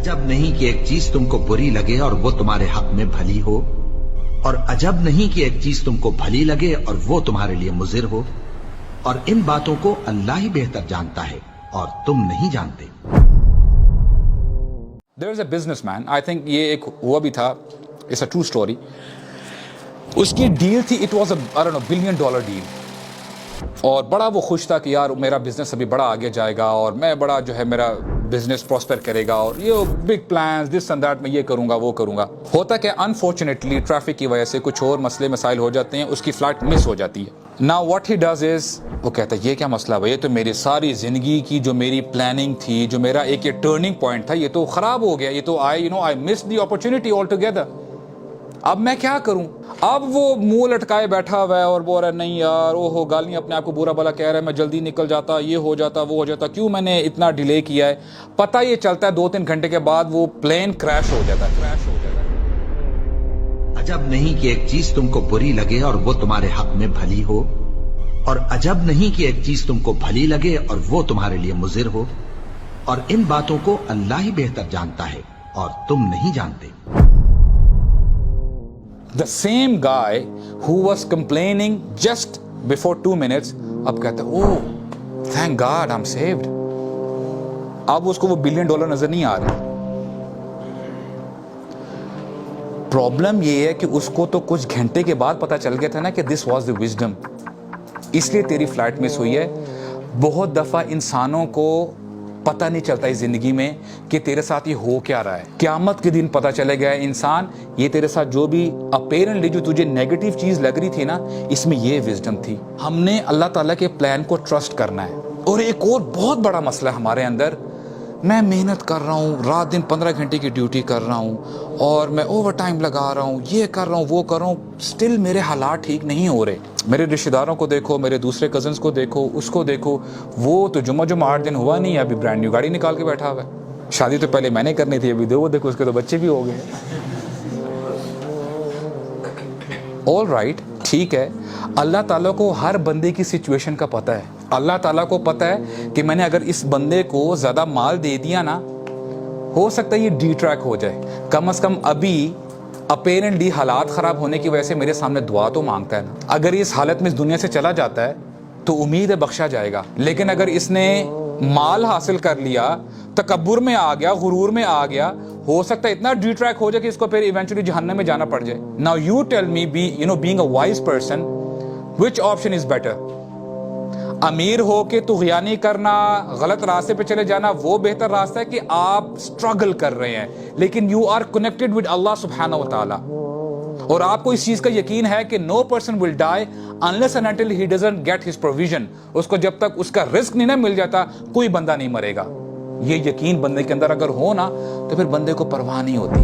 अजब नहीं कि एक चीज तुमको बुरी लगे और वो तुम्हारे हक में भली हो, और अजब नहीं कि एक चीज तुमको भली लगे और वो तुम्हारे लिए मुजिर हो, और इन बातों को अल्लाह ही बेहतर जानता है और तुम नहीं जानते। There is a businessman, I think ये एक हुआ भी था, it's a true story. उसकी डील थी, it was a I don't know $1 billion deal, और बड़ा वो खुश था कि यार मेरा बिजनेस अभी बड़ा आगे जाएगा और मैं बड़ा जो है मेरा बिजनेस प्रॉस्पर करेगा और ये big plans this and that, मैं ये करूंगा वो करूंगा। होता कि अनफॉर्चुनेटली ट्रैफिक की वजह से कुछ और मसले मसाइल हो जाते हैं, उसकी फ्लाइट मिस हो जाती है। Now what he does is, वो कहता है ये क्या मसला भाई, ये तो मेरी सारी जिंदगी की जो मेरी प्लानिंग थी, जो मेरा एक ये टर्निंग पॉइंट था, ये तो खराब हो गया, ये तो I miss the opportunity all together. अब मैं क्या करूं? अब वो मुंह लटकाए बैठा हुआ है और बोल रहा है नहीं यार ओहो गालियां अपने आप को बुरा भला कह रहा है, मैं जल्दी निकल जाता, ये हो जाता वो हो जाता, क्यों मैंने इतना डिले किया है। पता ये चलता है 2-3 घंटे के बाद वो प्लेन क्रैश हो जाता है। अजब नहीं कि एक चीज तुमको बुरी लगे और वो तुम्हारे हक में भली हो, और अजब नहीं कि एक चीज तुमको भली लगे और वो तुम्हारे लिए मुजिर हो, और इन बातों को अल्लाह ही बेहतर जानता है और तुम नहीं जानते। The same guy who was complaining just before 2 minutes, अब कहता है oh thank God I'm saved। अब उसको वो $1 billion नजर नहीं आ रहा। प्रॉब्लम ये है कि उसको तो कुछ घंटे के बाद पता चल गया था ना कि दिस वॉज द विजडम, इसलिए तेरी फ्लाइट मिस हुई है। बहुत दफा इंसानों को पता नहीं चलता इस जिंदगी में कि तेरे साथ ये हो क्या रहा है। क़यामत के दिन पता चलेगा इंसान, ये तेरे साथ जो भी अपेरेंटली जो तुझे नेगेटिव चीज लग रही थी ना, इसमें ये विजडम थी। हमने अल्लाह ताला के प्लान को ट्रस्ट करना है। और एक और बहुत बड़ा मसला हमारे अंदर, मैं मेहनत कर रहा हूँ, रात दिन 15 घंटे की ड्यूटी कर रहा हूँ और मैं ओवर टाइम लगा रहा हूँ, ये कर रहा हूँ वो कर रहा हूँ, स्टिल मेरे हालात ठीक नहीं हो रहे। मेरे रिश्तेदारों को देखो, मेरे दूसरे कजन्स को देखो, उसको देखो, वो तो जुम्मा 8 दिन हुआ नहीं, अभी ब्रांड न्यू गाड़ी निकाल के बैठा हुआ है। शादी तो पहले मैंने करनी थी, अभी वो देखो उसके तो बच्चे भी हो गए। ऑल राइट, ठीक है, अल्लाह ताला को हर बंदे की सिचुएशन का पता है। अल्लाह ताला को पता है कि मैंने अगर इस बंदे को ज़्यादा माल दे दिया ना, हो सकता है ये डी ट्रैक हो जाए। कम से कम अभी अपेरेंटली हालात ख़राब होने की वजह से मेरे सामने दुआ तो मांगता है ना। अगर इस हालत में इस दुनिया से चला जाता है तो उम्मीद है बख्शा जाएगा। लेकिन अगर इसने माल हासिल कर लिया, तकब्बुर में आ गया, गुरूर में आ गया, हो सकता है इतना डी ट्रैक हो जाए कि इसको फिर इवेंचुअली जहन्नम में जाना पड़ जाए। Now you tell me, being a wise person, which option is better? अमीर हो के तुग़यानी करना, गलत रास्ते पे चले जाना, वो बेहतर रास्ता है कि आप स्ट्रगल कर रहे हैं लेकिन यू आर कनेक्टेड विद अल्लाह सुब्हानहू व तआला, और आपको इस चीज का यकीन है कि no person will die unless and until he doesn't get his provision. उसको जब तक उसका रिस्क नहीं ना मिल जाता, कोई बंदा नहीं मरेगा। ये यकीन बंदे के अंदर अगर हो ना, तो फिर बंदे को परवाह नहीं होती।